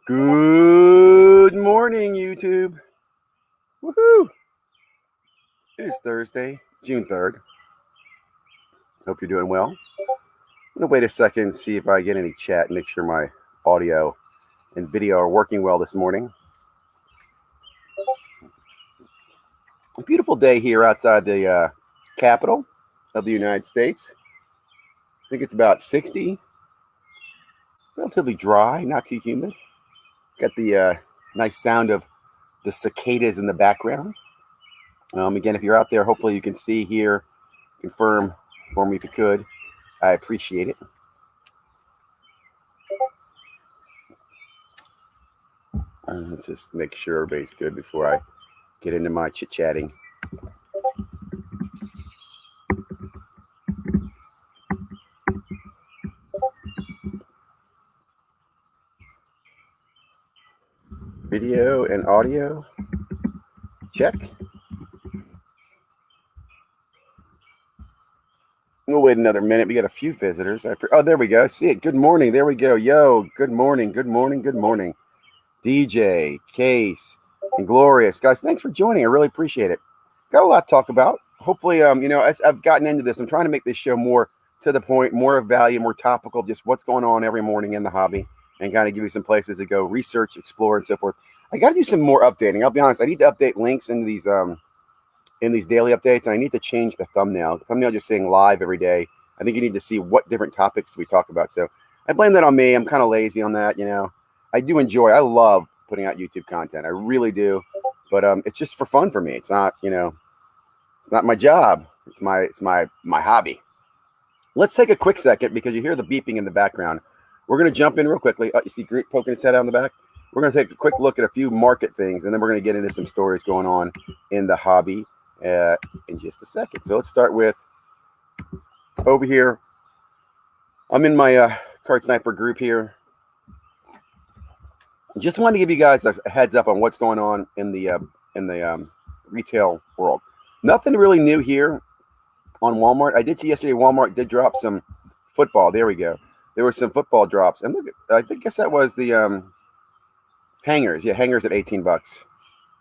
Good morning, YouTube. Woohoo! It is Thursday, June 3rd. Hope you're doing well. I'm going to wait a second, see if I get any chat, and make sure my audio and video are working well this morning. A beautiful day here outside the capital of the United States. I think it's about 60. Relatively dry, not too humid. Got the nice sound of the cicadas in the background. Again, if you're out there, hopefully you can see, hear, confirm for me if you could. I appreciate it. Let's just make sure everybody's good before I get into my chit-chatting. Video and audio, check. We'll wait another minute. We got a few visitors. Oh, there we go. See it. Good morning. There we go. Yo, good morning. Good morning. Good morning. DJ, Case, and Glorious. Guys, thanks for joining. I really appreciate it. Got a lot to talk about. Hopefully, as I've gotten into this, I'm trying to make this show more to the point, more of value, more topical, just what's going on every morning in the hobby, and kind of give you some places to go research, explore, and so forth. I got to do some more updating. I'll be honest. I need to update links into these daily updates, and I need to change the thumbnail. The thumbnail just saying live every day. I think you need to see what different topics we talk about. So I blame that on me. I'm kind of lazy on that. I do enjoy. I love putting out YouTube content. I really do. But it's just for fun for me. It's not, it's not my job. It's my hobby. Let's take a quick second because you hear the beeping in the background. We're going to jump in real quickly. Oh, you see Groot poking his head out in the back? We're going to take a quick look at a few market things, and then we're going to get into some stories going on in the hobby in just a second. So let's start with over here. I'm in my Card Sniper group here. Just wanted to give you guys a heads up on what's going on in the retail world. Nothing really new here on Walmart. I did see yesterday Walmart did drop some football. There we go. There were some football drops, and look, I guess that was the hangers. Yeah, hangers at $18.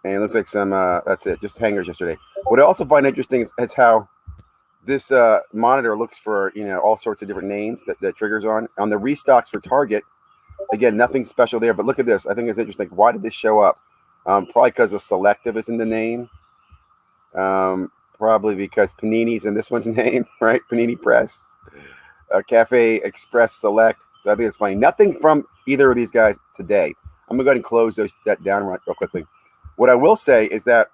And it looks like some, that's it, just hangers yesterday. What I also find interesting is how this monitor looks for, all sorts of different names that triggers on. On the restocks for Target, again, nothing special there, but look at this. I think it's interesting. Why did this show up? Probably because of Selective is in the name. Probably because Panini's in this one's name, right? Panini Press. Cafe Express Select. So I think it's funny. Nothing from either of these guys today. I'm going to go ahead and close that down real quickly. What I will say is that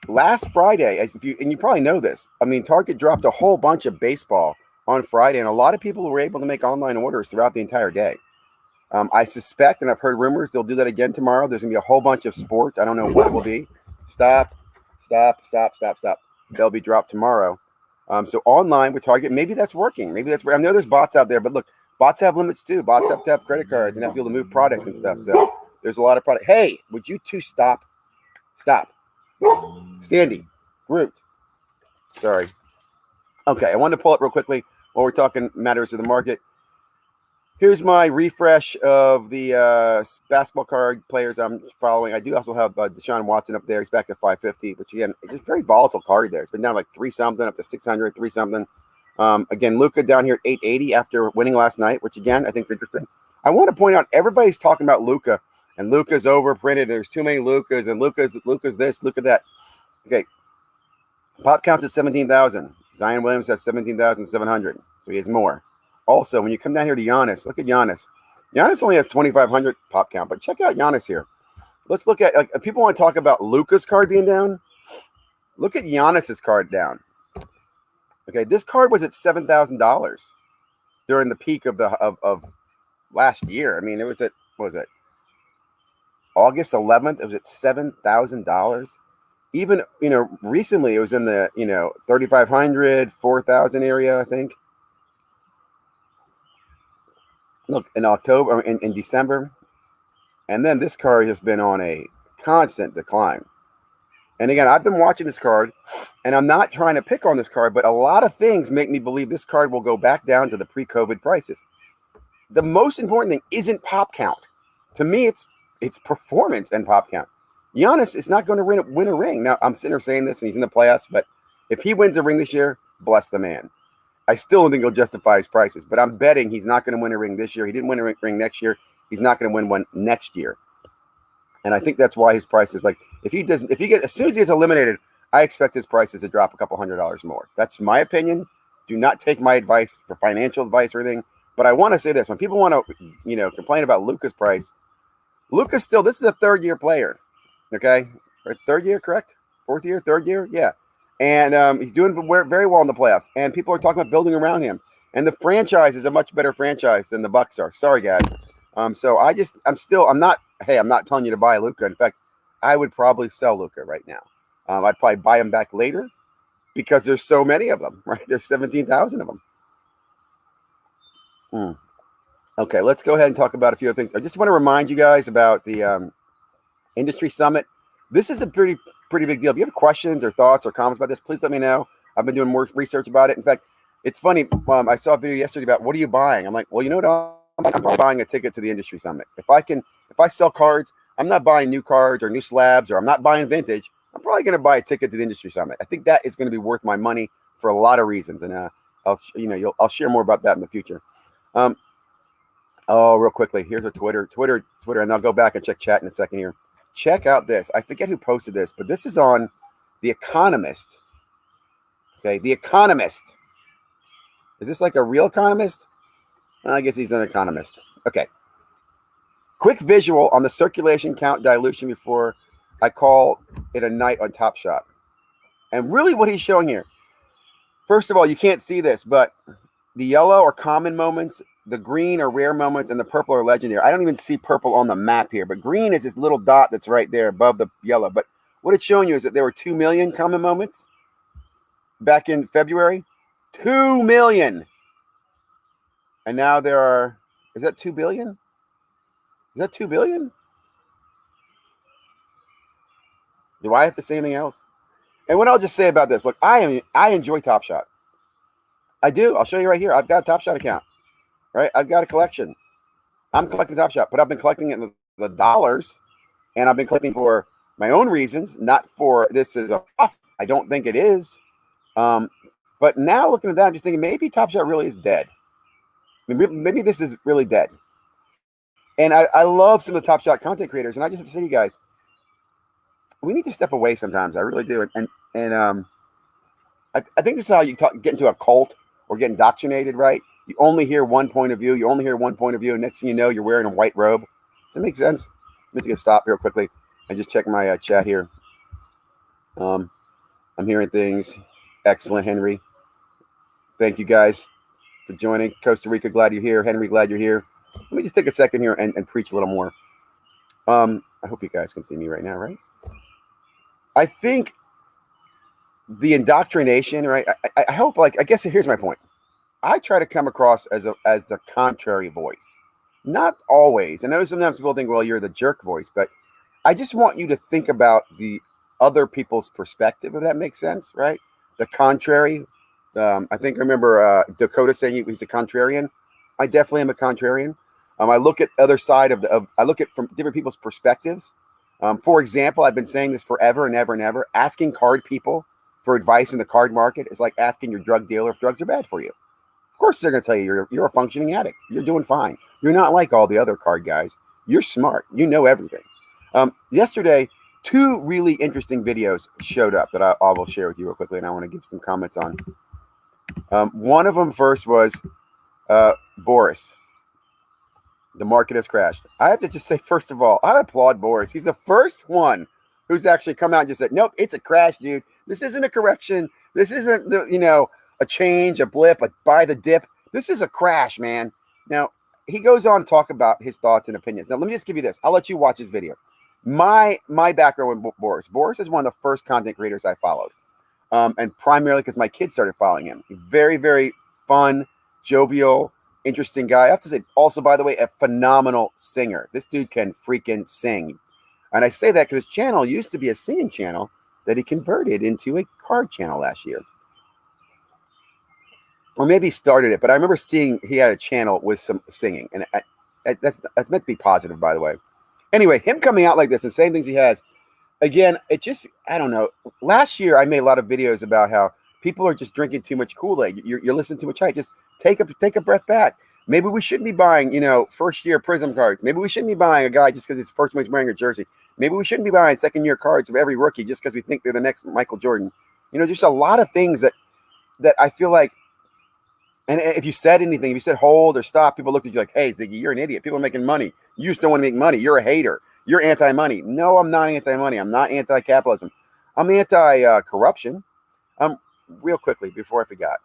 last Friday, and you probably know this, Target dropped a whole bunch of baseball on Friday, and a lot of people were able to make online orders throughout the entire day. I suspect, and I've heard rumors, they'll do that again tomorrow. There's going to be a whole bunch of sport. I don't know what it will be. Stop. They'll be dropped tomorrow. So online with Target, maybe that's working. Maybe that's where I know there's bots out there, but look, bots have limits too. Bots have to have credit cards and have to be able to move product and stuff. So there's a lot of product. Hey, would you two stop? Sandy, Groot. Sorry. Okay, I wanted to pull up real quickly while we're talking matters of the market. Here's my refresh of the basketball card players I'm following. I do also have Deshaun Watson up there. He's back at 550, which again, it's a very volatile card there. It's been down like 3-something up to 600, 3-something. Again, Luka down here at 880 after winning last night, which again, I think is interesting. I want to point out everybody's talking about Luka. And Luka's overprinted. There's too many Lukas, and Luka's this, look at that. Okay, pop counts at 17,000. Zion Williams has 17,700, so he has more. Also, when you come down here to Giannis, look at Giannis. Giannis only has 2,500 pop count, but check out Giannis here. Let's look at, people want to talk about Luka's card being down. Look at Giannis's card down. Okay, this card was at $7,000 during the peak of last year. It was at, what was it? August 11th, it was at $7,000. Even, recently it was in the, 3,500, 4,000 area, I think. Look, in October, in December. And then this card has been on a constant decline. And again, I've been watching this card, and I'm not trying to pick on this card, but a lot of things make me believe this card will go back down to the pre-COVID prices. the most important thing isn't pop count. To me, it's performance and pop count. Giannis is not going to win a ring. Now, I'm sitting there saying this, and he's in the playoffs, but if he wins a ring this year, bless the man. I still don't think he'll justify his prices, but I'm betting he's not going to win a ring this year. He didn't win a ring next year. He's not going to win one next year. And I think that's why his price is like, as soon as he gets eliminated, I expect his prices to drop a couple $100 more. That's my opinion. Do not take my advice for financial advice or anything. But I want to say this: when people want to, complain about Luka's price, Luka's this is a third-year player. Okay, third year, correct? Fourth year, third year, yeah. And he's doing very well in the playoffs. And people are talking about building around him. And the franchise is a much better franchise than the Bucks are. Sorry, guys. So I'm not telling you to buy Luka. In fact, I would probably sell Luka right now. I'd probably buy him back later because there's so many of them, right? There's 17,000 of them. Okay, let's go ahead and talk about a few other things. I just want to remind you guys about the Industry Summit. This is a pretty big deal. If you have questions or thoughts or comments about this, please let me know. I've been doing more research about it. In fact, it's funny. I saw a video yesterday about what are you buying? I'm like, well, you know what? I'm probably buying a ticket to the Industry Summit. If I sell cards, I'm not buying new cards or new slabs, or I'm not buying vintage. I'm probably going to buy a ticket to the Industry Summit. I think that is going to be worth my money for a lot of reasons, and I'll share more about that in the future. Real quickly, here's a Twitter, and I'll go back and check chat in a second here. Check out this. I forget who posted this, but this is on The Economist. Okay, The Economist. Is this like a real economist? I guess he's an economist. Okay. Quick visual on the circulation count dilution before I call it a night on Top Shot. And really what he's showing here, first of all, you can't see this, but the yellow are common moments, the green are rare moments, and the purple are legendary. I don't even see purple on the map here, but green is this little dot that's right there above the yellow. But what it's showing you is that there were 2 million common moments back in February. 2 million. And now there are, is that 2 billion? Is that 2 billion? Do I have to say anything else? And what I'll just say about this, look, I enjoy Top Shot. I do. I'll show you right here. I've got a Top Shot account, right? I've got a collection. I'm collecting Top Shot, but I've been collecting it in the dollars, and I've been collecting for my own reasons, not for this is a profit. I don't think it is. But now looking at that, I'm just thinking maybe Top Shot really is dead. I mean, maybe this is really dead. And I love some of the Top Shot content creators, and I just have to say to you guys, we need to step away sometimes. I really do. And I think this is how you get into a cult or get indoctrinated, right? You only hear one point of view. You only hear one point of view. And next thing you know, you're wearing a white robe. Does that make sense? Let me take a stop real quickly and just check my chat here. I'm hearing things. Excellent, Henry. Thank you guys for joining. Costa Rica, glad you're here. Henry, glad you're here. Let me just take a second here and preach a little more. I hope you guys can see me right now, right? I think the indoctrination, right? I hope, I guess here's my point. I try to come across as the contrary voice. Not always. I know sometimes people think, well, you're the jerk voice, but I just want you to think about the other people's perspective, if that makes sense, right? The contrary. I think I remember Dakota saying he's a contrarian. I definitely am a contrarian. I look at other side I look at from different people's perspectives. For example, I've been saying this forever and ever and ever. Asking card people for advice in the card market is like asking your drug dealer if drugs are bad for you. Of course, they're going to tell you you're a functioning addict. You're doing fine. You're not like all the other card guys. You're smart. You know everything. Yesterday, 2 really interesting videos showed up that I will share with you real quickly, and I want to give some comments on. One of them first was Boris. The market has crashed. I have to just say, first of all, I applaud Boris. He's the first one who's actually come out and just said, nope, it's a crash, dude. This isn't a correction. This isn't, a change, a blip, a buy the dip. This is a crash, man. Now, he goes on to talk about his thoughts and opinions. Now, let me just give you this. I'll let you watch his video. My background with Boris. Boris is one of the first content creators I followed. And primarily because my kids started following him. Very, very fun, jovial, interesting guy. I have to say, also, by the way, a phenomenal singer. This dude can freaking sing. And I say that because his channel used to be a singing channel that he converted into a card channel last year. or maybe he started it, but I remember seeing he had a channel with some singing, and that's meant to be positive, by the way. Anyway, him coming out like this and saying things he has, again, it just, I don't know. Last year, I made a lot of videos about how people are just drinking too much Kool-Aid. You're listening to too much hype. Just take a breath back. Maybe we shouldn't be buying, first year Prism cards. Maybe we shouldn't be buying a guy just because he's first week's wearing a jersey. Maybe we shouldn't be buying second year cards of every rookie just because we think they're the next Michael Jordan. Just a lot of things that I feel like. And if you said anything, if you said hold or stop, people looked at you like, hey, Ziggy, you're an idiot. People are making money. You just don't want to make money. You're a hater. You're anti-money. No, I'm not anti-money. I'm not anti-capitalism. I'm anti-corruption. Real quickly, before I forgot,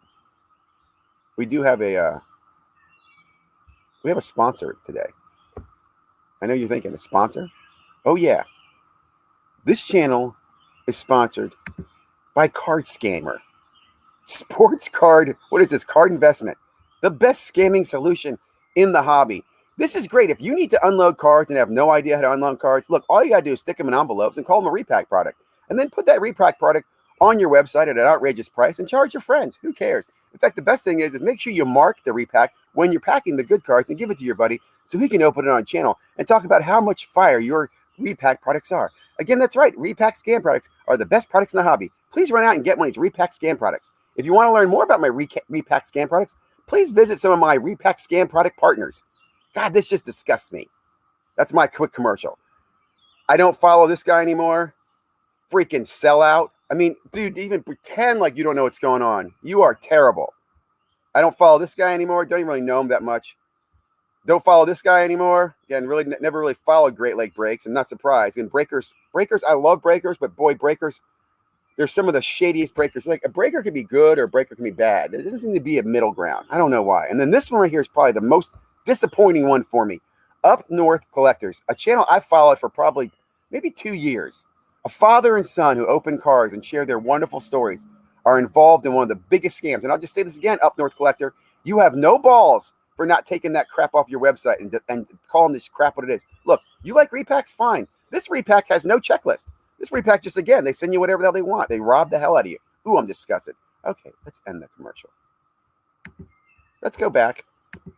we do have a sponsor today. I know you're thinking, a sponsor? Oh, yeah. This channel is sponsored by Card Scammer. Sports card, what is this? Card investment. The best scamming solution in the hobby. This is great. If you need to unload cards and have no idea how to unload cards, look, all you got to do is stick them in envelopes and call them a repack product. And then put that repack product on your website at an outrageous price and charge your friends. Who cares? In fact, the best thing is make sure you mark the repack when you're packing the good cards and give it to your buddy so he can open it on channel and talk about how much fire your repack products are. Again, that's right. Repack scam products are the best products in the hobby. Please run out and get one of these repack scam products. If you want to learn more about my repack scam products, please visit some of my repack scam product partners. God, this just disgusts me. That's my quick commercial. I don't follow this guy anymore. Freaking sellout. I mean, dude, even pretend like you don't know what's going on. You are terrible. I don't follow this guy anymore. Don't even really know him that much. Don't follow this guy anymore. Again, really never really followed Great Lake Breaks. I'm not surprised. And breakers, I love breakers, but boy, breakers, there's some of the shadiest breakers. Like a breaker can be good or a breaker can be bad. There doesn't seem to be a middle ground. I don't know why. And then this one right here is probably the most disappointing one for me. Up North Collectors, a channel I followed for probably maybe 2 years. A father and son who open cars and share their wonderful stories are involved in one of the biggest scams. And I'll just say this again, Up North Collector, you have no balls for not taking that crap off your website and calling this crap what it is. Look, you like repacks? Fine. This repack has no checklist. This repack just, again, they send you whatever the hell they want. They rob the hell out of you. Ooh, I'm disgusted. Okay, let's end the commercial. Let's go back to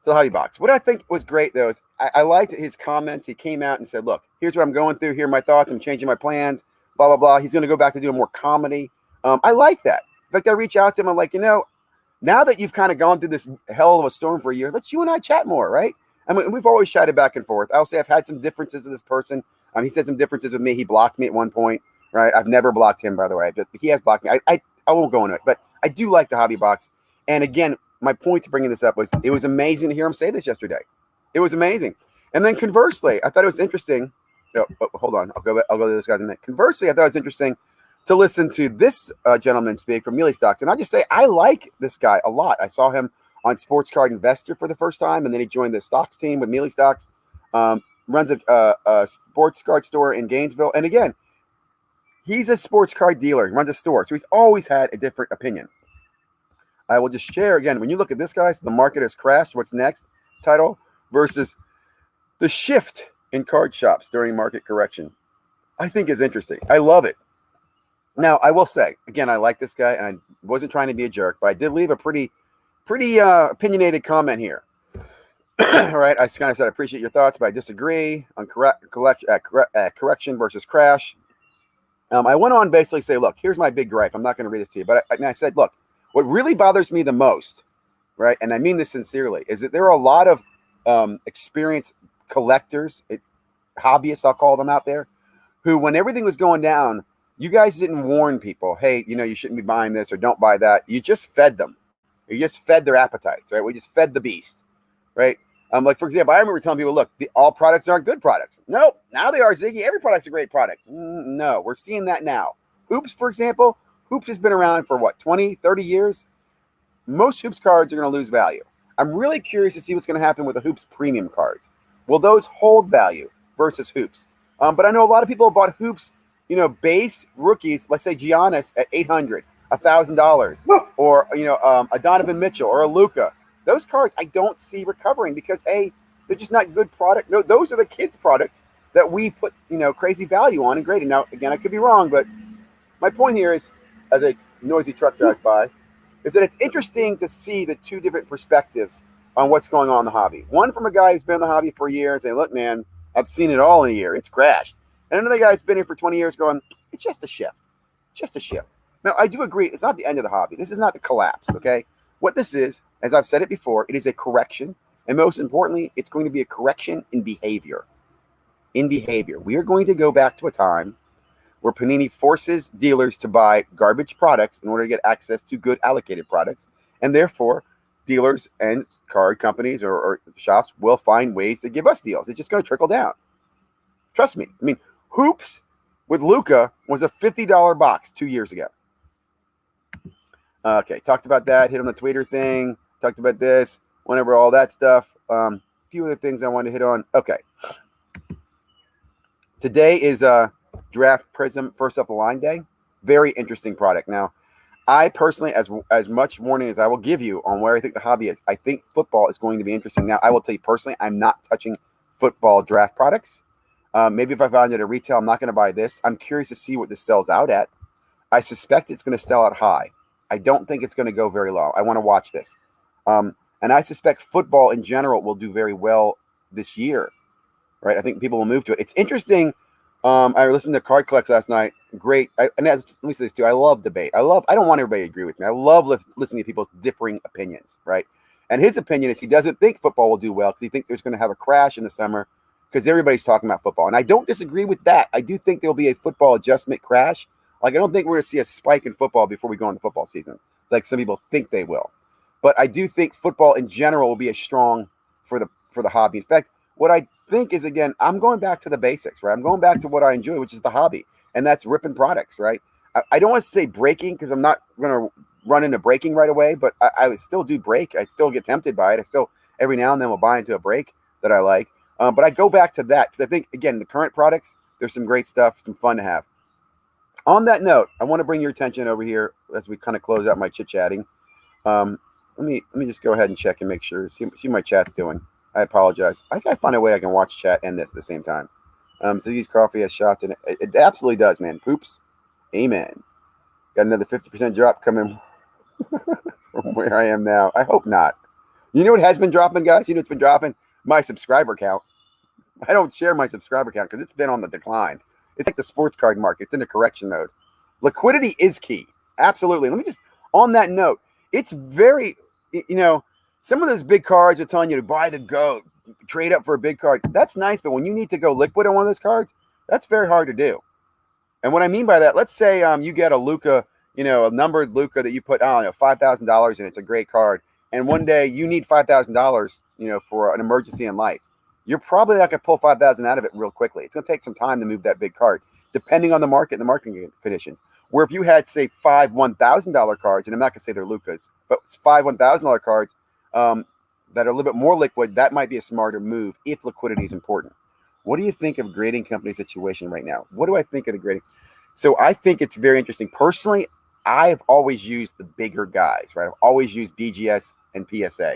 the hobby box. What I think was great, though, is I liked his comments. He came out and said, look, here's what I'm going through. Here are my thoughts. I'm changing my plans, blah, blah, blah. He's going to go back to doing more comedy. I like that. In fact, I reach out to him. I'm like, now that you've kind of gone through this hell of a storm for a year, let's you and I chat more, right? I mean, we've always chatted back and forth. I'll say I've had some differences with this person. He said some differences with me. He blocked me at one point, right? I've never blocked him, by the way. He has blocked me. I won't go into it, but I do like the hobby box. And again, my point to bringing this up was it was amazing to hear him say this yesterday. It was amazing. And then conversely, I thought it was interesting. Hold on. I'll go to this guy in a minute. Conversely, I thought it was interesting to listen to this gentleman speak from Mealy Stocks. And I'll just say I like this guy a lot. I saw him on Sports Card Investor for the first time, and then he joined the stocks team with Mealy Stocks. Runs a sports card store in Gainesville. And again, he's a sports card dealer. He runs a store. So he's always had a different opinion. I will just share again. When you look at this, guys, the market has crashed. What's next? Title versus the shift in card shops during market correction. I think is interesting. I love it. Now, I will say, again, I like this guy, and I wasn't trying to be a jerk, but I did leave a pretty opinionated comment here. All right, I kind of said I appreciate your thoughts, but I disagree on correction versus crash. I went on basically say, look, here's my big gripe. I'm not going to read this to you, but I said, look, what really bothers me the most, right, and I mean this sincerely, is that there are a lot of experienced collectors, hobbyists, I'll call them out there, who when everything was going down, you guys didn't warn people, hey, you shouldn't be buying this or don't buy that. You just fed them. You just fed their appetites, right? We just fed the beast, right? Like, for example, I remember telling people, look, all products aren't good products. No, now they are, Ziggy. Every product's a great product. No, we're seeing that now. Hoops, for example, Hoops has been around for what, 20, 30 years? Most Hoops cards are going to lose value. I'm really curious to see what's going to happen with the Hoops premium cards. Will those hold value versus Hoops? But I know a lot of people have bought Hoops, base rookies, let's say Giannis at $800, $1,000, or, a Donovan Mitchell or a Luka. Those cards I don't see recovering because, A, they're just not good product. No, those are the kids' products that we put, crazy value on and grading. Now, again, I could be wrong, but my point here is, as a noisy truck drives by, is that it's interesting to see the two different perspectives on what's going on in the hobby. One from a guy who's been in the hobby for years saying, look, man, I've seen it all in a year. It's crashed. And another guy who's been here for 20 years going, it's just a shift. Just a shift. Now, I do agree. It's not the end of the hobby. This is not the collapse, okay? What this is, as I've said it before, it is a correction. And most importantly, it's going to be a correction in behavior. In behavior. We are going to go back to a time where Panini forces dealers to buy garbage products in order to get access to good allocated products. And therefore, dealers and card companies or shops will find ways to give us deals. It's just going to trickle down. Trust me. I mean, Hoops with Luka was a $50 box 2 years ago. Okay, talked about that. Hit on the Twitter thing. Talked about this. Went over all that stuff. A few other things I wanted to hit on. Okay. Today is Draft Prism First Off the Line Day. Very interesting product. Now, I personally, as much warning as I will give you on where I think the hobby is, I think football is going to be interesting. Now, I will tell you personally, I'm not touching football draft products. Maybe if I find it at retail, I'm not going to buy this. I'm curious to see what this sells out at. I suspect it's going to sell out high. I don't think it's going to go very low. I want to watch this. And I suspect football in general will do very well this year, right? I think people will move to it. It's interesting. I listened to Card Collects last night. Great. Let me say this too. I love debate. I don't want everybody to agree with me. I love listening to people's differing opinions, right? And his opinion is he doesn't think football will do well because he thinks there's going to have a crash in the summer because everybody's talking about football. And I don't disagree with that. I do think there'll be a football adjustment crash. Like, I don't think we're going to see a spike in football before we go into football season, like some people think they will. But I do think football in general will be as strong for the hobby. In fact, what I think is, again, I'm going back to the basics, right? I'm going back to what I enjoy, which is the hobby, and that's ripping products, right? I don't want to say breaking because I'm not going to run into breaking right away, but I would still do break. I still get tempted by it. I still, every now and then, will buy into a break that I like. But I go back to that because I think, again, the current products, there's some great stuff, some fun to have. On that note, I want to bring your attention over here as we kind of close out my chit-chatting. Let me just go ahead and check and make sure, see my chat's doing. I apologize. I gotta find a way I can watch chat and this at the same time. Ziggy's Coffee has shots in it. It absolutely does, man. Poops. Amen. Got another 50% drop coming from where I am now. I hope not. You know what has been dropping, guys? You know what's been dropping? My subscriber count. I don't share my subscriber count because it's been on the decline. It's like the sports card market. It's in a correction mode. Liquidity is key. Absolutely. Let me just, on that note, it's very, some of those big cards are telling you to buy the GOAT, trade up for a big card. That's nice, but when you need to go liquid on one of those cards, that's very hard to do. And what I mean by that, let's say you get a Luka, a numbered Luka that you put, $5,000 in. It's a great card. And one day you need $5,000, for an emergency in life. You're probably not going to pull $5,000 out of it real quickly. It's going to take some time to move that big card, depending on the market and the market conditions. Where if you had, say, five $1,000 cards, and I'm not going to say they're Lukas, but five $1,000 cards that are a little bit more liquid, that might be a smarter move if liquidity is important. What do you think of grading company situation right now? What do I think of the grading? So I think it's very interesting. Personally, I've always used the bigger guys, right? I've always used BGS and PSA.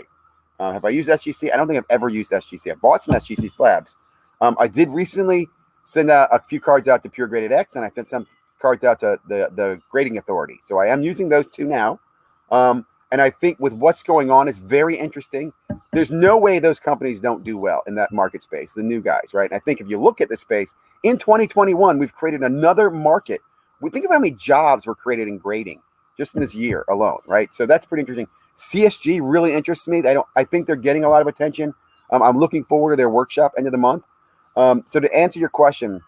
Have I used SGC? I don't think I've ever used SGC. I bought some SGC slabs. I did recently send a few cards out to Pure Graded X, and I sent some cards out to the grading authority. So I am using those two now. And I think with what's going on, it's very interesting. There's no way those companies don't do well in that market space, the new guys, right? And I think if you look at this space, in 2021, we've created another market. We think of how many jobs were created in grading just in this year alone, right? So that's pretty interesting. CSG really interests me. I think they're getting a lot of attention. I'm looking forward to their workshop end of the month. So to answer your question,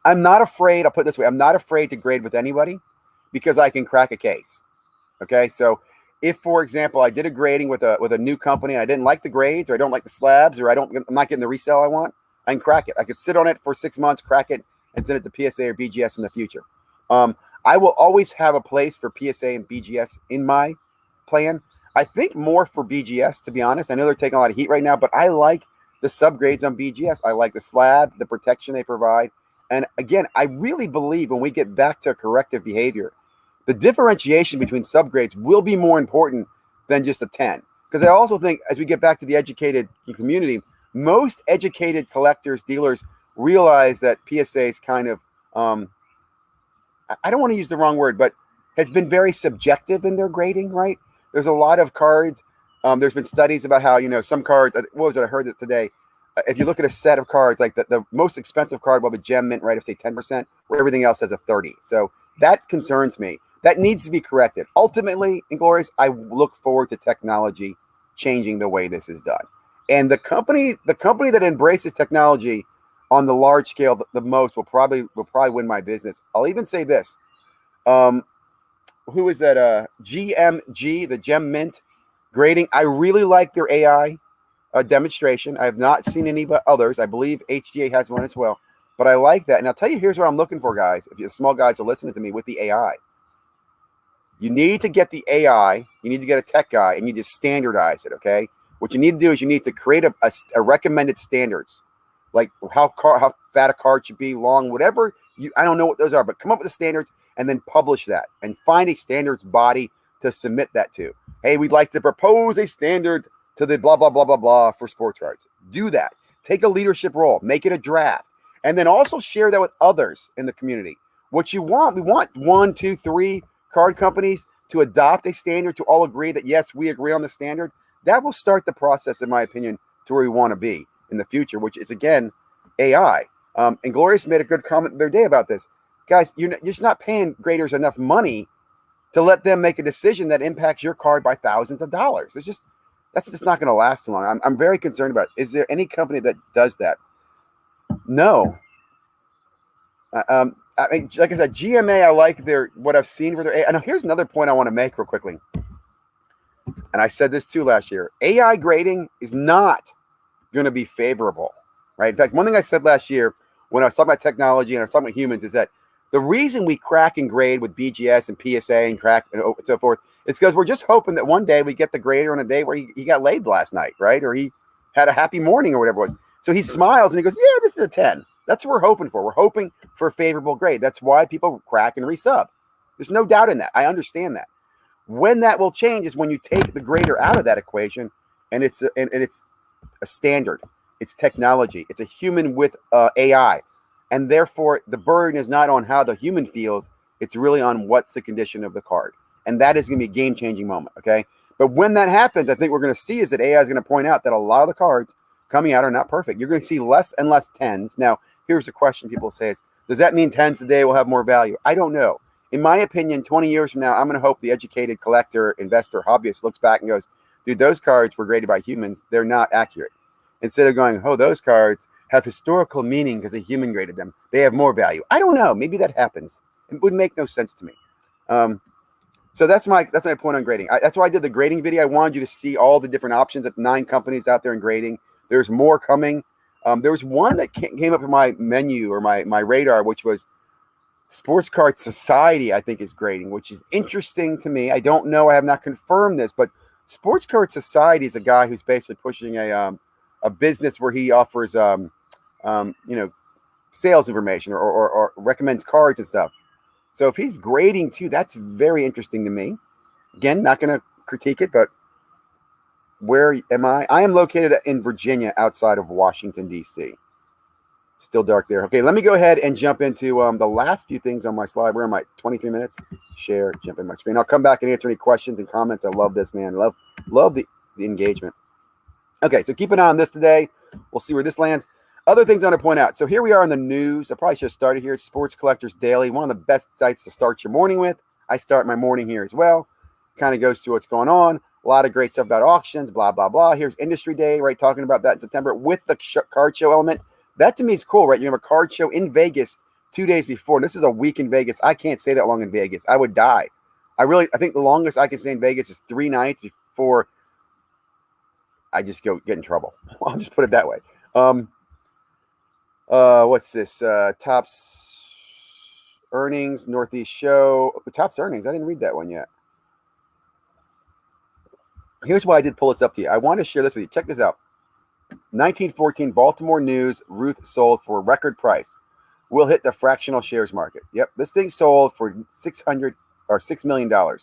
I'm not afraid. I'll put it this way. I'm not afraid to grade with anybody because I can crack a case. Okay. So if, for example, I did a grading with a new company, and I didn't like the grades, or I don't like the slabs, or I'm not getting the resale I want, I can crack it. I could sit on it for 6 months, crack it, and send it to PSA or BGS in the future. I will always have a place for PSA and BGS in my plan. I think more for BGS, to be honest. I know they're taking a lot of heat right now, but I like the subgrades on BGS. I like the slab, the protection they provide. And again, I really believe when we get back to corrective behavior, the differentiation between subgrades will be more important than just a 10. Because I also think as we get back to the educated community, most educated collectors, dealers realize that PSA is kind of, I don't want to use the wrong word, but has been very subjective in their grading, right? There's a lot of cards. There's been studies about how, some cards, what was it? I heard this today. If you look at a set of cards, like the most expensive card will have a gem mint rate of say 10%, where everything else has a 30. So that concerns me. That needs to be corrected. Ultimately, Inglorious, I look forward to technology changing the way this is done. And the company that embraces technology on the large scale the most will probably win my business. I'll even say this. Who is that? GMG, the Gem Mint grading. I really like their AI demonstration. I have not seen any but others. I believe HGA has one as well. But I like that. And I'll tell you, here's what I'm looking for, guys. If you small guys are listening to me with the AI, you need to get the AI. You need to get a tech guy, and you just standardize it. Okay. What you need to do is you need to create a recommended standards, like how fat a card should be, long, whatever. I don't know what those are, but come up with the standards and then publish that and find a standards body to submit that to. Hey, we'd like to propose a standard to the blah, blah, blah, blah, blah for sports cards. Do that. Take a leadership role. Make it a draft. And then also share that with others in the community. What you want, we want 1, 2, 3 card companies to adopt a standard, to all agree that, yes, we agree on the standard. That will start the process, in my opinion, to where we want to be in the future, which is, again, AI. And Glorious made a good comment the other day about this. Guys, you're just not paying graders enough money to let them make a decision that impacts your card by thousands of dollars. That's just not going to last too long. I'm very concerned about it. Is there any company that does that? No. I mean, like I said, GMA, I like what I've seen for their AI. And here's another point I want to make real quickly. And I said this too last year. AI grading is not going to be favorable, right? In fact, one thing I said last year when I was talking about technology and I was talking about humans is that the reason we crack and grade with BGS and PSA and crack and so forth is because we're just hoping that one day we get the grader on a day where he got laid last night, right? Or he had a happy morning or whatever it was. So he smiles and he goes, yeah, this is a 10. That's what we're hoping for. We're hoping for a favorable grade. That's why people crack and resub. There's no doubt in that. I understand that. When that will change is when you take the grader out of that equation and it's a standard. It's technology. It's a human with AI. And therefore, the burden is not on how the human feels. It's really on what's the condition of the card. And that is going to be a game-changing moment, okay? But when that happens, I think we're going to see is that AI is going to point out that a lot of the cards coming out are not perfect. You're going to see less and less 10s. Now, here's the question people say is, does that mean 10s today will have more value? I don't know. In my opinion, 20 years from now, I'm going to hope the educated collector, investor, hobbyist looks back and goes, dude, those cards were graded by humans. They're not accurate. Instead of going, oh, those cards have historical meaning because a human graded them. They have more value. I don't know. Maybe that happens. It would make no sense to me. So that's my point on grading. That's why I did the grading video. I wanted you to see all the different options of 9 companies out there in grading. There's more coming. There was one that came up in my menu or my radar, which was Sports Card Society, I think, is grading, which is interesting to me. I don't know. I have not confirmed this, but Sports Card Society is a guy who's basically pushing a business where he offers sales information or recommends cards and stuff. So if he's grading too, that's very interesting to me. Again, not going to critique it, but where am I? I am located in Virginia, outside of Washington, D.C. Still dark there. Okay, let me go ahead and jump into the last few things on my slide. We're in my 23 minutes. Share, jump in my screen. I'll come back and answer any questions and comments. I love this, man. Love the engagement. Okay, so keep an eye on this today. We'll see where this lands. Other things I want to point out. So here we are in the news. I probably should have started here. Sports Collectors Daily, one of the best sites to start your morning with. I start my morning here as well. Kind of goes through what's going on. A lot of great stuff about auctions, blah, blah, blah. Here's Industry Day, right? Talking about that in September with the card show element. That to me is cool, right? You have a card show in Vegas 2 days before. This is a week in Vegas. I can't stay that long in Vegas. I would die. I think the longest I can stay in Vegas is 3 nights before I just get in trouble. I'll just put it that way. What's this? Topps earnings, Northeast show. Topps earnings. I didn't read that one yet. Here's why I did pull this up to you. I want to share this with you. Check this out. 1914 Baltimore News, Ruth sold for a record price. Will hit the fractional shares market. Yep, this thing sold for $6 million.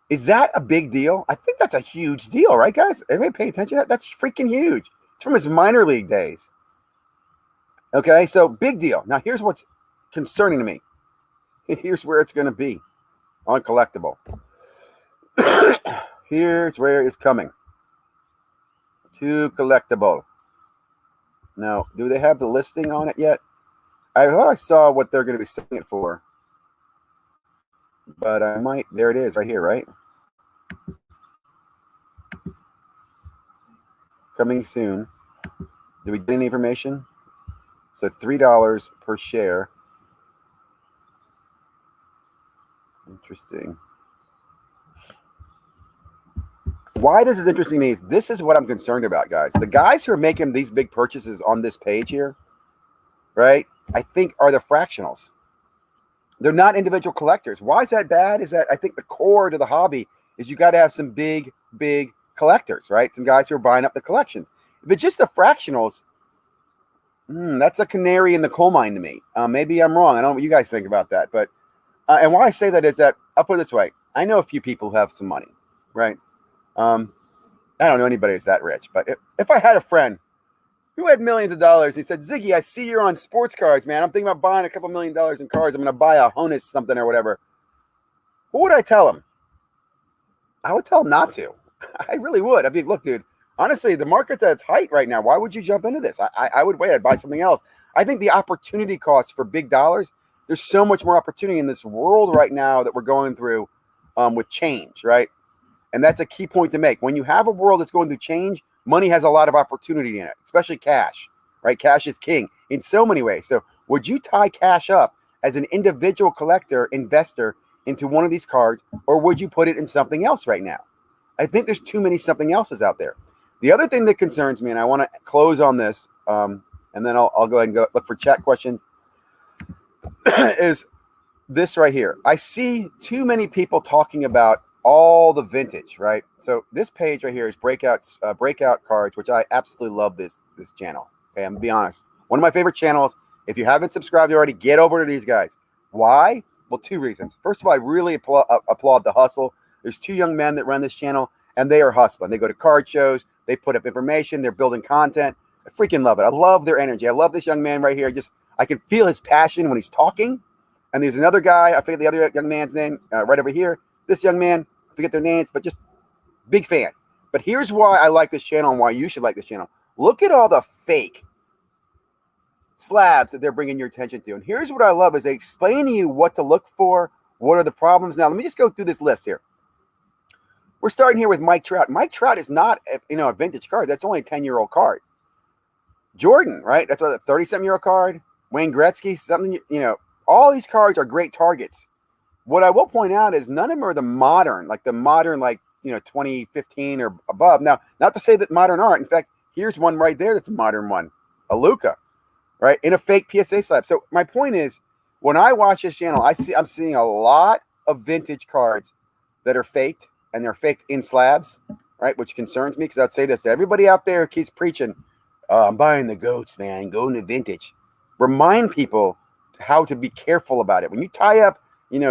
Is that a big deal? I think that's a huge deal, right, guys? Everybody paying attention to that? That's freaking huge. It's from his minor league days. Okay, so big deal. Now, here's what's concerning to me. Here's where it's going to be on collectible. Here's where it's coming. To collectible. Now, do they have the listing on it yet? I thought I saw what they're going to be selling it for. But I might. There it is right here, right? Coming soon. Do we get any information? So $3 per share. Interesting. Why this is interesting to me is this is what I'm concerned about, guys. The guys who are making these big purchases on this page here, right, I think are the fractionals. They're not individual collectors. Why is that bad? Is that I think the core to the hobby is you got to have some big collectors, right? Some guys who are buying up the collections. If it's just the fractionals, that's a canary in the coal mine to me. Maybe I'm wrong. I don't know what you guys think about that. But and why I say that is that I'll put it this way. I know a few people who have some money, right? I don't know anybody who's that rich. But if I had a friend who had millions of dollars, he said, Ziggy, I see you're on sports cards, man. I'm thinking about buying a couple $1 million in cards. I'm going to buy a Honus something or whatever. What would I tell him? I would tell him not to. I really would. I'd be, look, dude, honestly, the market's at its height right now. Why would you jump into this? I would wait. I'd buy something else. I think the opportunity cost for big dollars, there's so much more opportunity in this world right now that we're going through with change, right? And that's a key point to make. When you have a world that's going through change, money has a lot of opportunity in it, especially cash, right? Cash is king in so many ways. So would you tie cash up as an individual collector, investor into one of these cards, or would you put it in something else right now? I think there's too many something else's out there. The other thing that concerns me, and I want to close on this, and then I'll go ahead and go look for chat questions, is this right here. I see too many people talking about all the vintage, right? So this page right here is breakout cards, which I absolutely love this channel. Okay, I'm gonna be honest. One of my favorite channels. If you haven't subscribed already, get over to these guys. Why? Well, two reasons. First of all, I really applaud the hustle. There's two young men that run this channel, and they are hustling. They go to card shows. They put up information. They're building content. I freaking love it. I love their energy. I love this young man right here. I can feel his passion when he's talking. And there's another guy. I forget the other young man's name right over here. This young man, I forget their names, but just big fan. But here's why I like this channel and why you should like this channel. Look at all the fake slabs that they're bringing your attention to. And here's what I love is they explain to you what to look for. What are the problems? Now, let me just go through this list here. We're starting here with Mike Trout. Mike Trout is not, a vintage card. That's only a 10-year-old card. Jordan, right? That's what a 30-something-year-old card. Wayne Gretzky, something, all these cards are great targets. What I will point out is none of them are the modern, 2015 or above. Now, not to say that modern aren't. In fact, here's one right there that's a modern one, a Luka, right? In a fake PSA slab. So my point is, when I watch this channel, I'm seeing a lot of vintage cards that are faked, and they're faked in slabs, right? Which concerns me because I'd say this to everybody out there who keeps preaching, I'm buying the goats, man, going to vintage. Remind people how to be careful about it. When you tie up,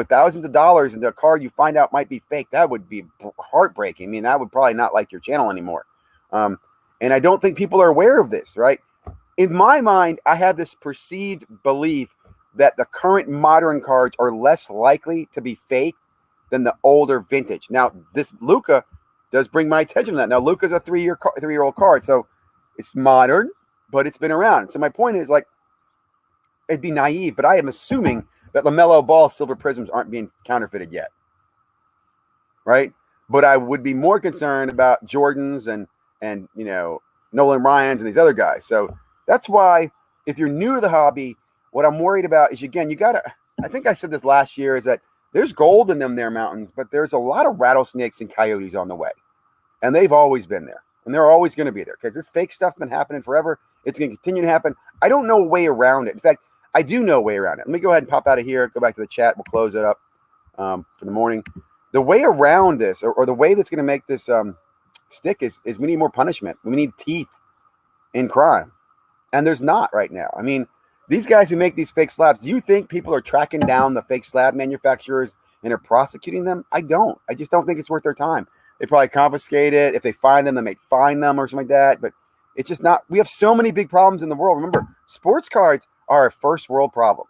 thousands of dollars into a card you find out might be fake, that would be heartbreaking. I mean, that would probably not like your channel anymore. And I don't think people are aware of this, right? In my mind, I have this perceived belief that the current modern cards are less likely to be fake than the older vintage. Now, this Luka does bring my attention to that. Now, Luka's a three-year-old card, so it's modern, but it's been around. So my point is, it'd be naive, but I am assuming that LaMelo Ball silver prisms aren't being counterfeited yet, right? But I would be more concerned about Jordans and Nolan Ryans and these other guys. So that's why, if you're new to the hobby, what I'm worried about is, again, I think I said this last year, is that there's gold in them there mountains, but there's a lot of rattlesnakes and coyotes on the way. And they've always been there. And they're always going to be there because this fake stuff's been happening forever. It's going to continue to happen. I don't know a way around it. In fact, I do know a way around it. Let me go ahead and pop out of here, go back to the chat. We'll close it up for the morning. The way around this, or the way that's going to make this stick is we need more punishment. We need teeth in crime. And there's not right now. I mean, these guys who make these fake slabs, do you think people are tracking down the fake slab manufacturers and are prosecuting them? I don't. I just don't think it's worth their time. They probably confiscate it. If they find them, they may fine them or something like that. But it's just not. We have so many big problems in the world. Remember, sports cards are a first world problem,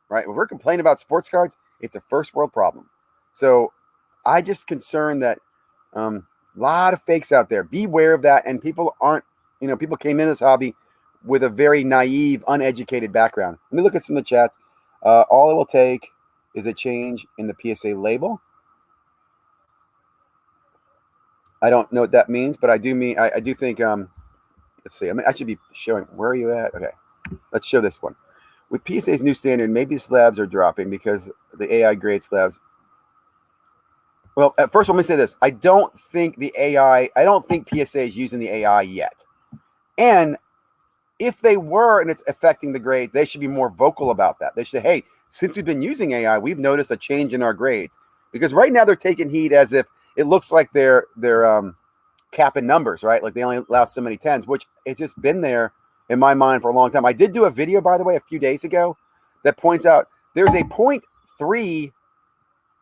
right? When we're complaining about sports cards, it's a first world problem. So I just concerned that a lot of fakes out there. Beware of that. And people aren't, people came in this hobby with a very naive, uneducated background. Let me look at some of the chats. All it will take is a change in the PSA label. I don't know what that means, but I do think, let's see, I should be showing, where are you at? Okay, let's show this one. With PSA's new standard, maybe slabs are dropping because the AI grade slabs. Well, first, let me say this. I don't think PSA is using the AI yet. And if they were and it's affecting the grade, they should be more vocal about that. They should say, hey, since we've been using AI, we've noticed a change in our grades. Because right now they're taking heat as if it looks like they're capping numbers, right? Like they only allow so many 10s, which it's just been there in my mind for a long time. I did do a video, by the way, a few days ago that points out there's a 0.3,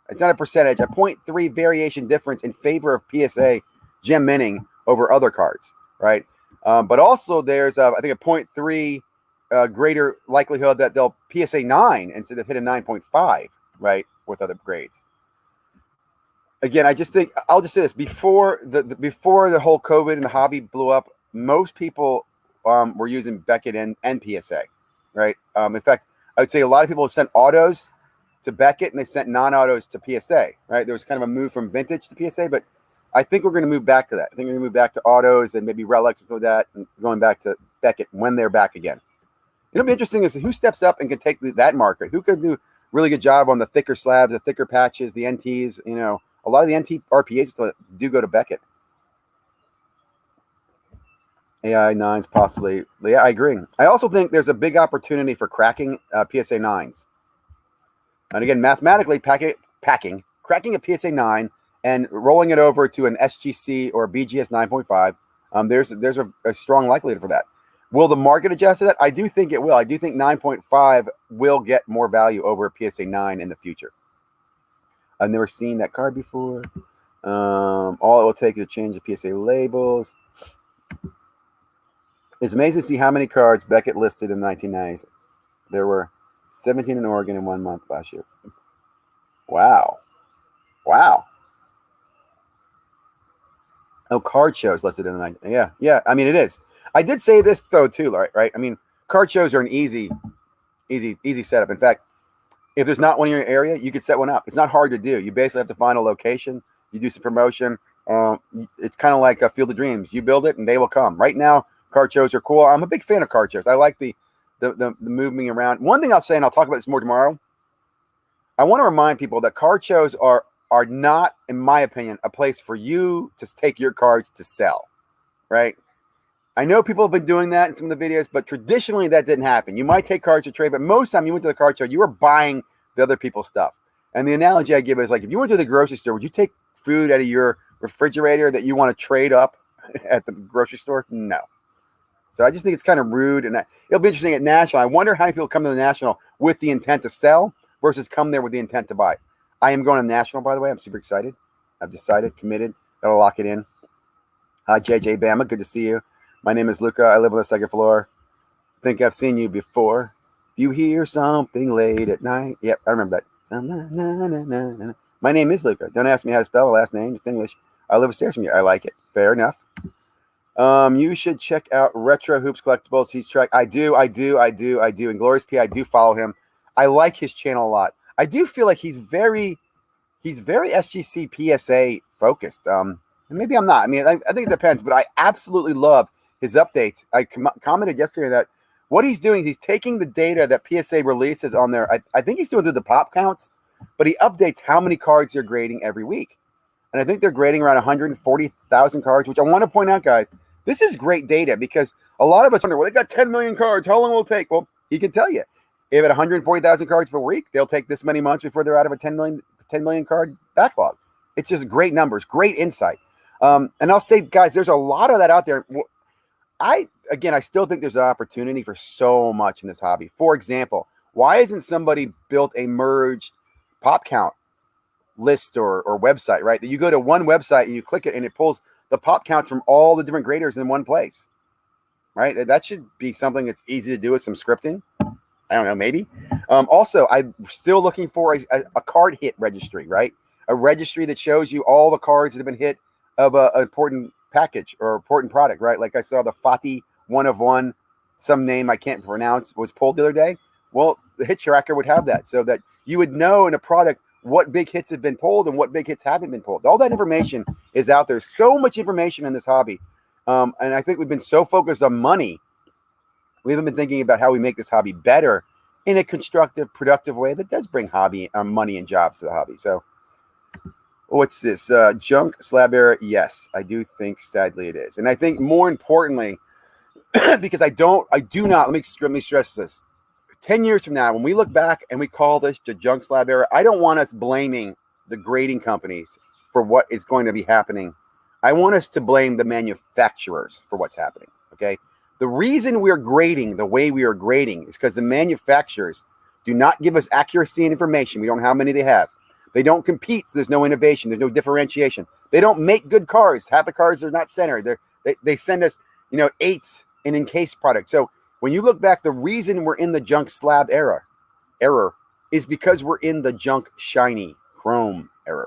it's not a percentage, a 0.3 variation difference in favor of PSA gem minting over other cards, right? But also there's, I think, a 0.3 greater likelihood that they'll PSA 9 instead of hit a 9.5, right, with other grades. Again, I just think, I'll just say this, before the whole COVID and the hobby blew up, most people were using Beckett and PSA, right? In fact, I would say a lot of people sent autos to Beckett and they sent non-autos to PSA, right? There was kind of a move from vintage to PSA, but I think we're going to move back to that. I think we're going to move back to autos and maybe relics and stuff like that, and going back to Beckett when they're back again. It'll be interesting as to who steps up and can take that market. Who can do a really good job on the thicker slabs, the thicker patches, the NTs, a lot of the NT RPAs do go to Beckett. AI 9s possibly. Yeah, I agree. I also think there's a big opportunity for cracking PSA 9s. And again, mathematically, cracking a PSA 9 and rolling it over to an SGC or BGS 9.5, there's a strong likelihood for that. Will the market adjust to that? I do think it will. I do think 9.5 will get more value over a PSA 9 in the future. I've never seen that card before. All it will take is a change of PSA labels. It's amazing to see how many cards Beckett listed in the 1990s. There were 17 in Oregon in 1 month last year. Wow. Oh, card shows listed in the 90s. Yeah. I mean, it is. I did say this though too, right? I mean, card shows are an easy setup. In fact, if there's not one in your area, you could set one up. It's not hard to do. You basically have to find a location. You do some promotion. It's kind of like a Field of Dreams. You build it and they will come. Right now, card shows are cool. I'm a big fan of card shows. I like the moving around. One thing I'll say, and I'll talk about this more tomorrow, I want to remind people that card shows are not, in my opinion, a place for you to take your cards to sell, right? I know people have been doing that in some of the videos, but traditionally that didn't happen. You might take cards to trade, but most of the time you went to the card show, you were buying the other people's stuff. And the analogy I give is like, if you went to the grocery store, would you take food out of your refrigerator that you want to trade up at the grocery store? No. So I just think it's kind of rude, and it'll be interesting at National. I wonder how many people come to the National with the intent to sell versus come there with the intent to buy. I am going to National, by the way. I'm super excited. I've decided, committed. Gotta lock it in. Hi, JJ Bama. Good to see you. My name is Luca. I live on the second floor. Think I've seen you before. You hear something late at night. Yep, I remember that. My name is Luca. Don't ask me how to spell the last name. It's English. I live upstairs from you. I like it. Fair enough. You should check out Retro Hoops Collectibles. He's tracked. I do. And Glorious P, I do follow him. I like his channel a lot. I do feel like he's very SGC PSA focused. And maybe I'm not. I mean, I think it depends, but I absolutely love his updates. I commented yesterday that what he's doing is he's taking the data that PSA releases on there. I think he's doing through the pop counts, but he updates how many cards they're grading every week. And I think they're grading around 140,000 cards, which I want to point out, guys, this is great data because a lot of us wonder, well, they got 10 million cards. How long will it take? Well, he can tell you. If at 140,000 cards per week, they'll take this many months before they're out of a 10 million card backlog. It's just great numbers, great insight. And I'll say, guys, there's a lot of that out there. I still think there's an opportunity for so much in this hobby. For example, why isn't somebody built a merged pop count list or website, right? That you go to one website and you click it and it pulls the pop counts from all the different graders in one place, right? That should be something that's easy to do with some scripting. I don't know, maybe. Also, I'm still looking for a card hit registry, right? a registry that shows you all the cards that have been hit of an important package or important product, right? Like I saw the Fati 1 of 1, some name I can't pronounce, was pulled the other day. Well, the hit tracker would have that so that you would know in a product what big hits have been pulled and what big hits haven't been pulled. All that information is out there. So much information in this hobby. And I think we've been so focused on money. We haven't been thinking about how we make this hobby better in a constructive, productive way that does bring money and jobs to the hobby. So what's this? Junk slab era? Yes, I do think sadly it is. And I think more importantly, because I do not, let me stress this. 10 years from now, when we look back and we call this the junk slab era, I don't want us blaming the grading companies for what is going to be happening. I want us to blame the manufacturers for what's happening, okay? The reason we're grading the way we are grading is because the manufacturers do not give us accuracy and information. We don't know how many they have. They don't compete, so there's no innovation. There's no differentiation. They don't make good cars. Half the cars are not centered. They send us, 8s and encased product. So when you look back, the reason we're in the junk slab error is because we're in the junk shiny chrome era,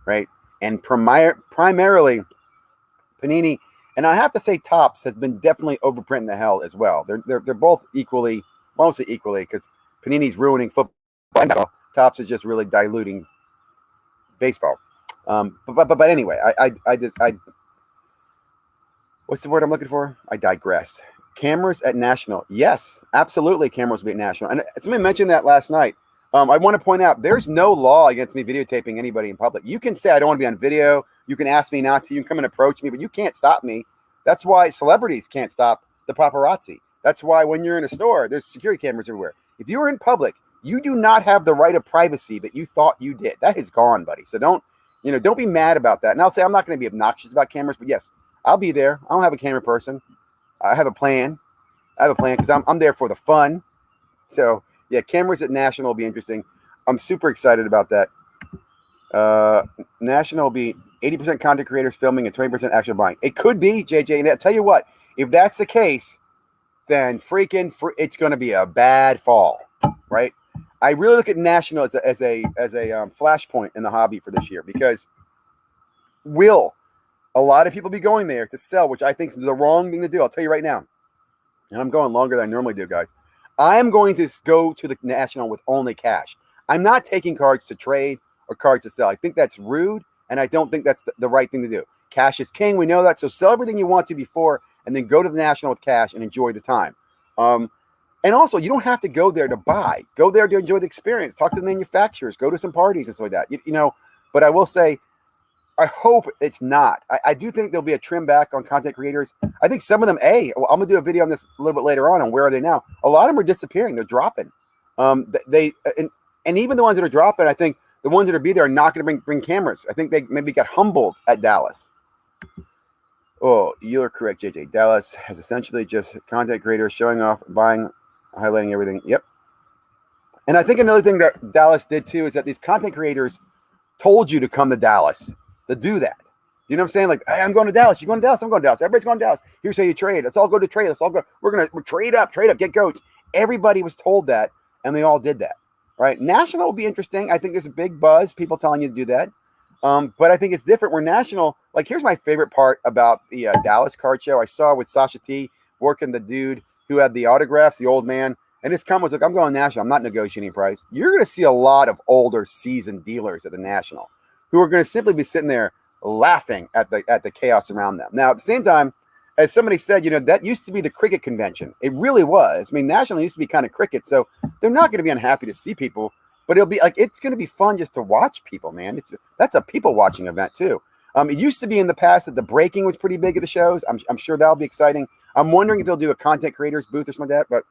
right? And primarily Panini, and I have to say Topps has been definitely overprinting the hell as well. They're both equally, mostly equally, because Panini's ruining football. Topps is just really diluting baseball. But anyway, I what's the word I'm looking for? I digress. Cameras at National. Yes, absolutely. Cameras will be at National. And somebody mentioned that last night. I want to point out there's no law against me videotaping anybody in public. You can say I don't want to be on video. You can ask me not to. You can come and approach me, but you can't stop me. That's why celebrities can't stop the paparazzi. That's why when you're in a store, there's security cameras everywhere. If you're in public, you do not have the right of privacy that you thought you did. That is gone, buddy. So don't be mad about that. And I'll say I'm not going to be obnoxious about cameras, but yes, I'll be there. I don't have a camera person. I have a plan. Because I'm there for the fun. So yeah, cameras at National will be interesting. I'm super excited about that. National will be 80% content creators filming and 20% actually buying. It could be, JJ. And I'll tell you what, if that's the case, then it's going to be a bad fall, right? I really look at National as a flashpoint in the hobby for this year, because will a lot of people be going there to sell, which I think is the wrong thing to do. I'll tell you right now, and I'm going longer than I normally do, guys. I am going to go to the National with only cash. I'm not taking cards to trade or cards to sell. I think that's rude, and I don't think that's the right thing to do. Cash is king. We know that. So sell everything you want to before, and then go to the National with cash and enjoy the time. And also, you don't have to go there to buy. Go there to enjoy the experience. Talk to the manufacturers. Go to some parties and stuff like that. But I will say, I hope it's not. I do think there'll be a trim back on content creators. I think some of them, I'm going to do a video on this a little bit later on where are they now. A lot of them are disappearing. They're dropping. And even the ones that are dropping, I think the ones that are there are not going to bring cameras. I think they maybe got humbled at Dallas. Oh, you're correct, JJ. Dallas has essentially just content creators showing off, buying, highlighting everything. Yep. And I think another thing that Dallas did too is that these content creators told you to come to Dallas to do that. You know what I'm saying? Like, hey, I'm going to Dallas. You're going to Dallas. I'm going to Dallas. Everybody's going to Dallas. Here's how you trade. Let's all go to trade. Let's all go. We're trade up, get goats. Everybody was told that, and they all did that, right? National will be interesting. I think there's a big buzz, people telling you to do that. But I think it's different. We're National. Like, here's my favorite part about the Dallas card show. I saw with Sasha T working the dude who had the autographs, the old man. And his comment was like, I'm going National. I'm not negotiating price. You're going to see a lot of older seasoned dealers at the National who are going to simply be sitting there laughing at the chaos around them. Now, at the same time, as somebody said, that used to be the cricket convention. It really was. I mean, National used to be kind of cricket. So they're not going to be unhappy to see people, but it'll be like, it's going to be fun just to watch people, man. That's a people watching event too. It used to be in the past that the breaking was pretty big at the shows. I'm sure that'll be exciting. I'm wondering if they'll do a content creators booth or something like that,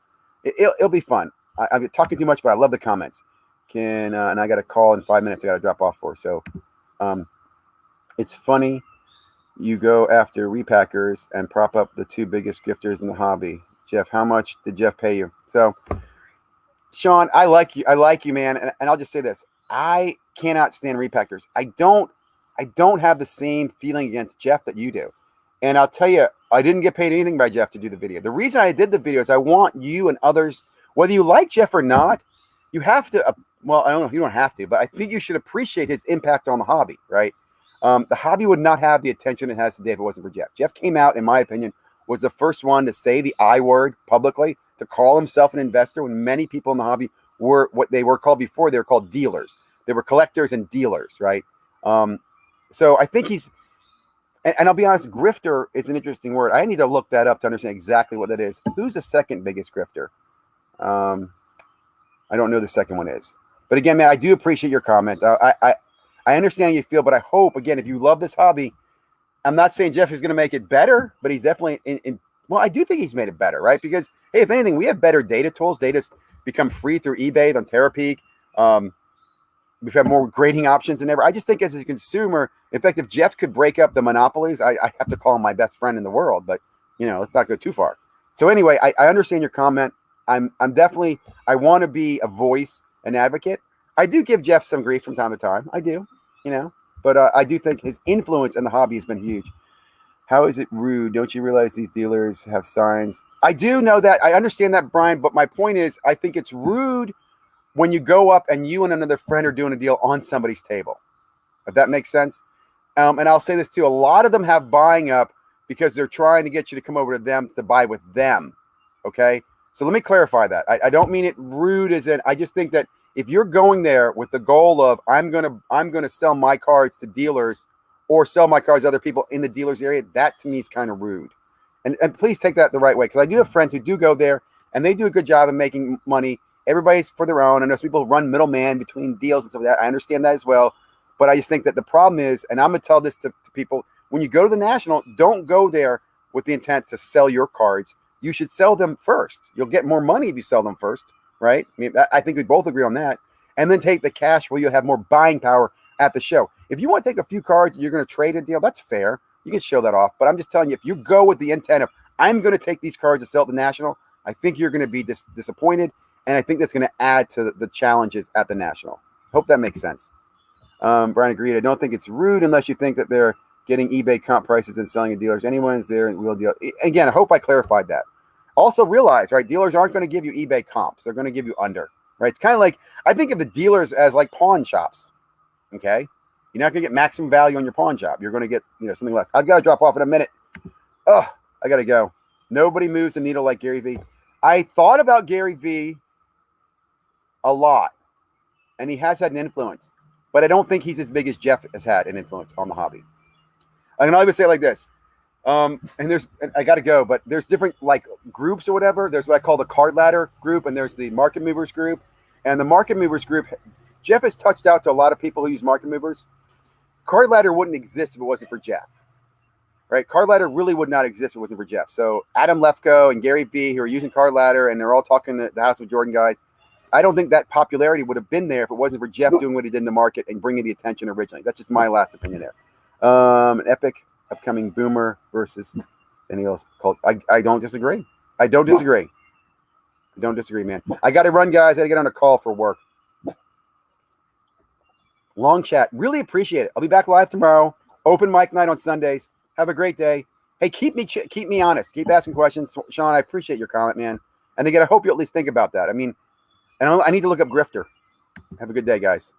but it'll be fun. I'm talking too much, but I love the comments. And I got a call in 5 minutes. I got to drop off for. So it's funny. You go after repackers and prop up the two biggest gifters in the hobby. Jeff, how much did Jeff pay you? So, Sean, I like you, man. And I'll just say this. I cannot stand repackers. I don't have the same feeling against Jeff that you do. And I'll tell you, I didn't get paid anything by Jeff to do the video. The reason I did the video is I want you and others, whether you like Jeff or not, you have to well, I don't know, you don't have to, but I think you should appreciate his impact on the hobby, right? The hobby would not have the attention it has today if it wasn't for Jeff. Jeff came out, in my opinion, was the first one to say the I word publicly, to call himself an investor, when many people in the hobby were what they were called before. They were called dealers. They were collectors and dealers, right? So I think he's, and I'll be honest, grifter is an interesting word. I need to look that up to understand exactly what that is. Who's the second biggest grifter? I don't know who the second one is. But again, man, I do appreciate your comments. I understand how you feel, but I hope, again, if you love this hobby, I'm not saying Jeff is going to make it better, but he's definitely well, I do think he's made it better, right? Because, hey, if anything, we have better data tools. Data's become free through eBay on TerraPeak. We've had more grading options than ever. I just think as a consumer, in fact, if Jeff could break up the monopolies, I have to call him my best friend in the world, but, let's not go too far. So anyway, I understand your comment. I'm definitely, I want to be a voice, an advocate. I do give Jeff some grief from time to time. I do, but I do think his influence in the hobby has been huge. How is it rude? Don't you realize these dealers have signs? I do know that. I understand that, Brian, but my point is, I think it's rude when you go up and you and another friend are doing a deal on somebody's table, if that makes sense. And I'll say this too. A lot of them have buying up because they're trying to get you to come over to them to buy with them. Okay. So let me clarify that. I don't mean it rude as in, I just think that if you're going there with the goal of, I'm going to sell my cards to dealers or sell my cards to other people in the dealers area, that to me is kind of rude. And please take that the right way. Because I do have friends who do go there and they do a good job of making money. Everybody's for their own. I know some people run middleman between deals and stuff like that. I understand that as well. But I just think that the problem is, and I'm going to tell this to people, when you go to the National, don't go there with the intent to sell your cards. You should sell them first. You'll get more money if you sell them first, right? I mean, I think we both agree on that. And then take the cash where you'll have more buying power at the show. If you want to take a few cards and you're going to trade a deal, that's fair. You can show that off. But I'm just telling you, if you go with the intent of, I'm going to take these cards to sell at the National, I think you're going to be disappointed. And I think that's going to add to the challenges at the National. Hope that makes sense. Brian agreed. I don't think it's rude unless you think that they're getting eBay comp prices and selling at dealers. Anyone's there and real deal. Again, I hope I clarified that. Also realize, right, dealers aren't going to give you eBay comps. They're going to give you under, right? It's kind of like, I think of the dealers as like pawn shops, okay? You're not going to get maximum value on your pawn shop. You're going to get, something less. I've got to drop off in a minute. Oh, I got to go. Nobody moves the needle like Gary Vee. I thought about Gary Vee a lot, and he has had an influence, but I don't think he's as big as Jeff has had an influence on the hobby. I can always say it like this. And I got to go, but there's different like groups or whatever. There's what I call the card ladder group, and there's the market movers group. And the market movers group, Jeff has touched out to a lot of people who use market movers. Card ladder wouldn't exist if it wasn't for Jeff, right? Card ladder really would not exist if it wasn't for Jeff. So Adam Lefko and Gary Vee, who are using card ladder, and they're all talking to the House of Jordan guys. I don't think that popularity would have been there if it wasn't for Jeff doing what he did in the market and bringing the attention originally. That's just my last opinion there. An epic upcoming boomer versus Centennials called. I don't disagree. I don't disagree, man. I got to run, guys. I got to get on a call for work. Long chat. Really appreciate it. I'll be back live tomorrow. Open mic night on Sundays. Have a great day. Hey, keep me honest. Keep asking questions. Sean, I appreciate your comment, man. And again, I hope you at least think about that. I mean, and I need to look up grifter. Have a good day, guys.